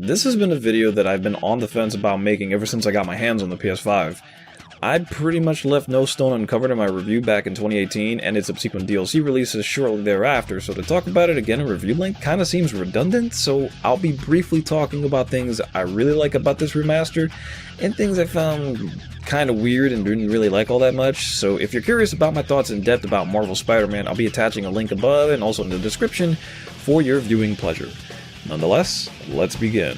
This has been a video that I've been on the fence about making ever since I got my hands on the PS5. I'd pretty much left no stone uncovered in my review back in 2018 and its subsequent DLC releases shortly thereafter, so to talk about it again in review length kinda seems redundant, so I'll be briefly talking about things I really like about this remaster, and things I found kinda weird and didn't really like all that much. So if you're curious about my thoughts in depth about Marvel Spider-Man, I'll be attaching a link above and also in the description for your viewing pleasure. Nonetheless, let's begin.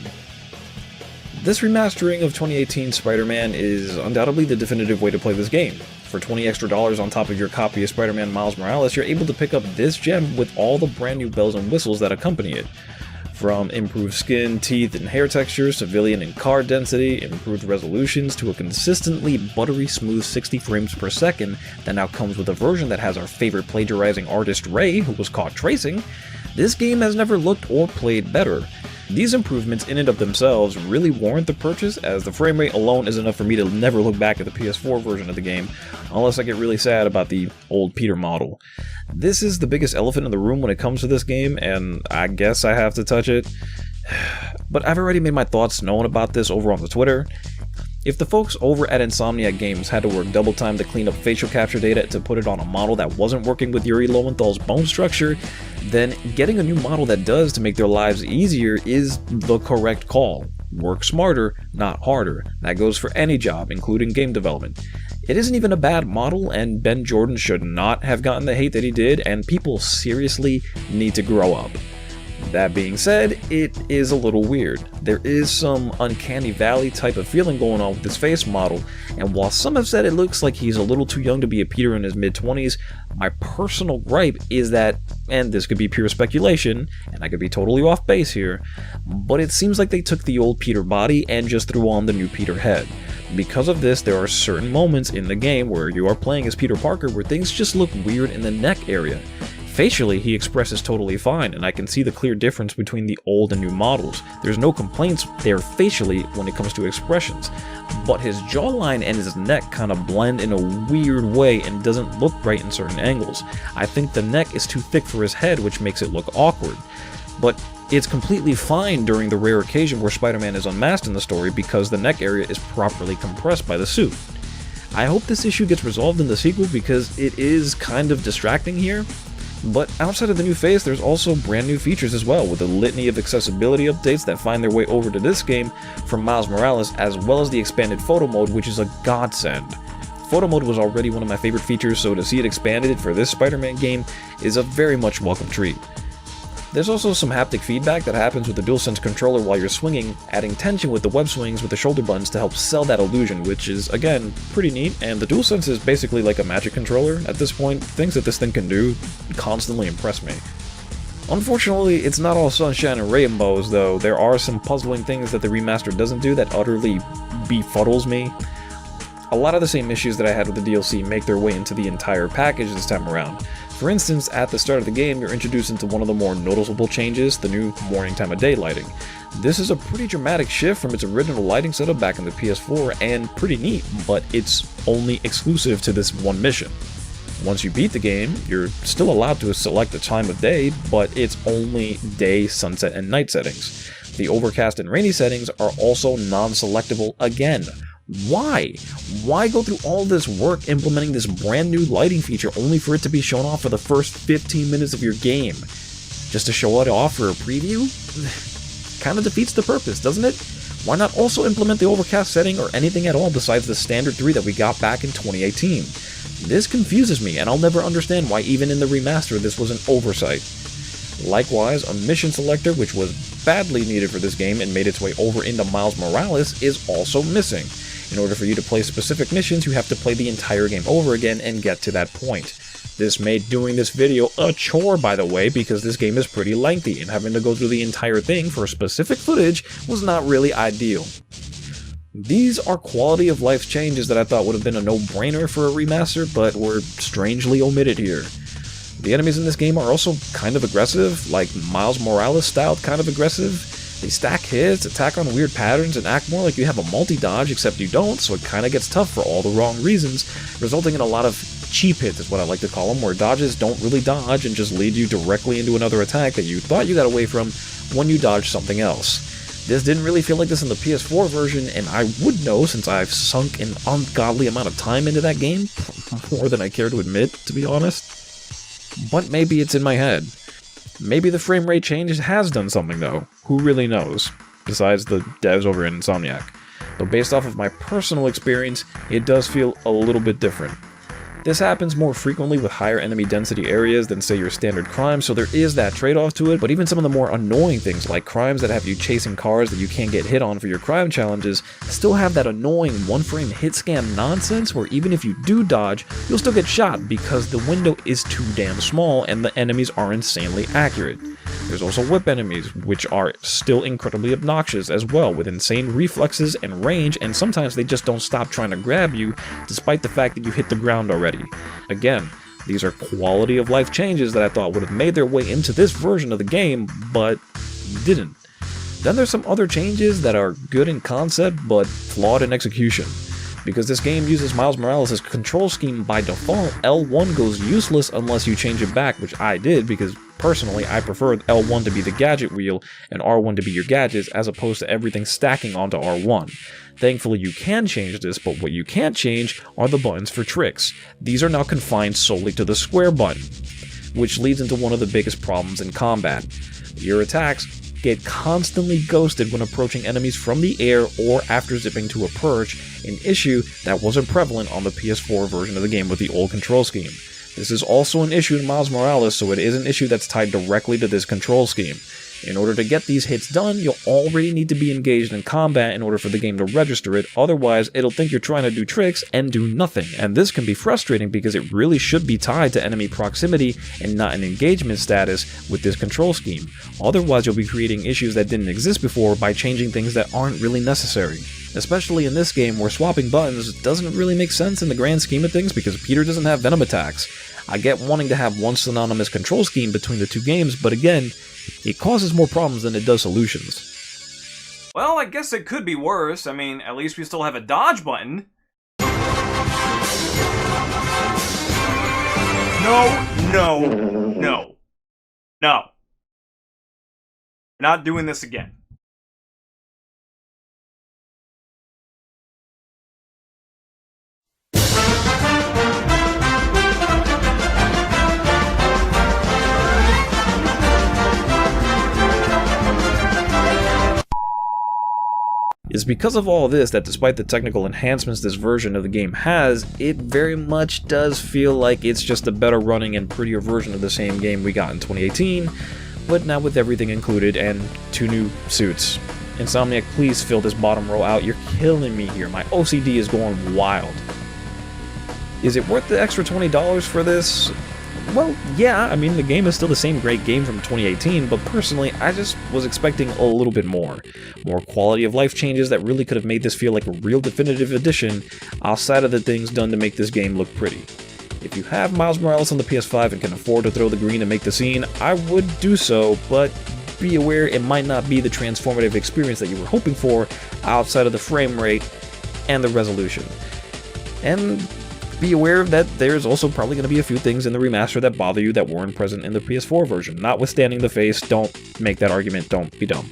This remastering of 2018 Spider-Man is undoubtedly the definitive way to play this game. For $20 extra on top of your copy of Spider-Man Miles Morales, you're able to pick up this gem with all the brand new bells and whistles that accompany it. From improved skin, teeth, and hair textures, civilian and car density, improved resolutions, to a consistently buttery smooth 60 frames per second that now comes with a version that has our favorite plagiarizing artist Ray, who was caught tracing, this game has never looked or played better. These improvements in and of themselves really warrant the purchase, as the frame rate alone is enough for me to never look back at the PS4 version of the game, unless I get really sad about the old Peter model. This is the biggest elephant in the room when it comes to this game, and I guess I have to touch it. But I've already made my thoughts known about this over on the Twitter. If the folks over at Insomniac Games had to work double time to clean up facial capture data to put it on a model that wasn't working with Yuri Lowenthal's bone structure, then getting a new model that does to make their lives easier is the correct call. Work smarter, not harder. That goes for any job, including game development. It isn't even a bad model, and Ben Jordan should not have gotten the hate that he did, and people seriously need to grow up. That being said, it is a little weird. There is some uncanny valley type of feeling going on with this face model, and while some have said it looks like he's a little too young to be a Peter in his mid-20s, my personal gripe is that, and this could be pure speculation, and I could be totally off base here, but it seems like they took the old Peter body and just threw on the new Peter head. Because of this, there are certain moments in the game where you are playing as Peter Parker where things just look weird in the neck area. Facially, he expresses totally fine, and I can see the clear difference between the old and new models. There's no complaints there facially when it comes to expressions, but his jawline and his neck kind of blend in a weird way and doesn't look right in certain angles. I think the neck is too thick for his head, which makes it look awkward. But it's completely fine during the rare occasion where Spider-Man is unmasked in the story because the neck area is properly compressed by the suit. I hope this issue gets resolved in the sequel because it is kind of distracting here. But outside of the new face, there's also brand new features as well, with a litany of accessibility updates that find their way over to this game from Miles Morales, as well as the expanded photo mode, which is a godsend. Photo mode was already one of my favorite features, so to see it expanded for this Spider-Man game is a very much welcome treat. There's also some haptic feedback that happens with the DualSense controller while you're swinging, adding tension with the web swings with the shoulder buttons to help sell that illusion, which is, again, pretty neat, and the DualSense is basically like a magic controller. At this point, things that this thing can do constantly impress me. Unfortunately, it's not all sunshine and rainbows, though. There are some puzzling things that the remaster doesn't do that utterly befuddles me. A lot of the same issues that I had with the DLC make their way into the entire package this time around. For instance, at the start of the game, you're introduced into one of the more noticeable changes, the new morning time of day lighting. This is a pretty dramatic shift from its original lighting setup back in the PS4, and pretty neat, but it's only exclusive to this one mission. Once you beat the game, you're still allowed to select the time of day, but it's only day, sunset, and night settings. The overcast and rainy settings are also non-selectable again. Why? Why go through all this work implementing this brand new lighting feature only for it to be shown off for the first 15 minutes of your game? Just to show it off for a preview? Kinda defeats the purpose, doesn't it? Why not also implement the overcast setting or anything at all besides the standard 3 that we got back in 2018? This confuses me, and I'll never understand why even in the remaster this was an oversight. Likewise, a mission selector, which was badly needed for this game and made its way over into Miles Morales, is also missing. In order for you to play specific missions, you have to play the entire game over again and get to that point. This made doing this video a chore, by the way, because this game is pretty lengthy, and having to go through the entire thing for specific footage was not really ideal. These are quality of life changes that I thought would have been a no-brainer for a remaster, but were strangely omitted here. The enemies in this game are also kind of aggressive, like Miles Morales style kind of aggressive. They stack hits, attack on weird patterns, and act more like you have a multi-dodge, except you don't, so it kinda gets tough for all the wrong reasons, resulting in a lot of cheap hits is what I like to call them, where dodges don't really dodge and just lead you directly into another attack that you thought you got away from when you dodged something else. This didn't really feel like this in the PS4 version, and I would know since I've sunk an ungodly amount of time into that game, more than I care to admit, to be honest. But maybe it's in my head. Maybe the frame rate change has done something though, who really knows, besides the devs over in Insomniac. Though based off of my personal experience, it does feel a little bit different. This happens more frequently with higher enemy density areas than say your standard crimes, so there is that trade-off to it, but even some of the more annoying things like crimes that have you chasing cars that you can't get hit on for your crime challenges still have that annoying one-frame hit scam nonsense where even if you do dodge, you'll still get shot because the window is too damn small and the enemies are insanely accurate. There's also whip enemies, which are still incredibly obnoxious as well, with insane reflexes and range, and sometimes they just don't stop trying to grab you, despite the fact that you hit the ground already. Again, these are quality of life changes that I thought would have made their way into this version of the game, but didn't. Then there's some other changes that are good in concept, but flawed in execution. Because this game uses Miles Morales' control scheme by default, L1 goes useless unless you change it back, which I did because personally I prefer L1 to be the gadget wheel and R1 to be your gadgets as opposed to everything stacking onto R1. Thankfully you can change this, but what you can't change are the buttons for tricks. These are now confined solely to the square button, which leads into one of the biggest problems in combat. Your attacks get constantly ghosted when approaching enemies from the air or after zipping to a perch, an issue that wasn't prevalent on the PS4 version of the game with the old control scheme. This is also an issue in Miles Morales, so it is an issue that's tied directly to this control scheme. In order to get these hits done, you'll already need to be engaged in combat in order for the game to register it, otherwise it'll think you're trying to do tricks and do nothing. And this can be frustrating because it really should be tied to enemy proximity and not an engagement status with this control scheme. Otherwise you'll be creating issues that didn't exist before by changing things that aren't really necessary. Especially in this game where swapping buttons doesn't really make sense in the grand scheme of things because Peter doesn't have venom attacks. I get wanting to have one synonymous control scheme between the two games, but again, it causes more problems than it does solutions. Well, I guess it could be worse. I mean, at least we still have a dodge button. No. We're not doing this again. It's because of all this that despite the technical enhancements this version of the game has, it very much does feel like it's just a better running and prettier version of the same game we got in 2018, but now with everything included and 2 new suits. Insomniac, please fill this bottom row out, you're killing me here, my OCD is going wild. Is it worth the extra $20 for this? Well, yeah, I mean, the game is still the same great game from 2018, but personally, I just was expecting a little bit more. More quality of life changes that really could have made this feel like a real definitive edition, outside of the things done to make this game look pretty. If you have Miles Morales on the PS5 and can afford to throw the green and make the scene, I would do so, but be aware it might not be the transformative experience that you were hoping for outside of the frame rate and the resolution. And be aware that there's also probably going to be a few things in the remaster that bother you that weren't present in the PS4 version. Notwithstanding the face, don't make that argument, don't be dumb.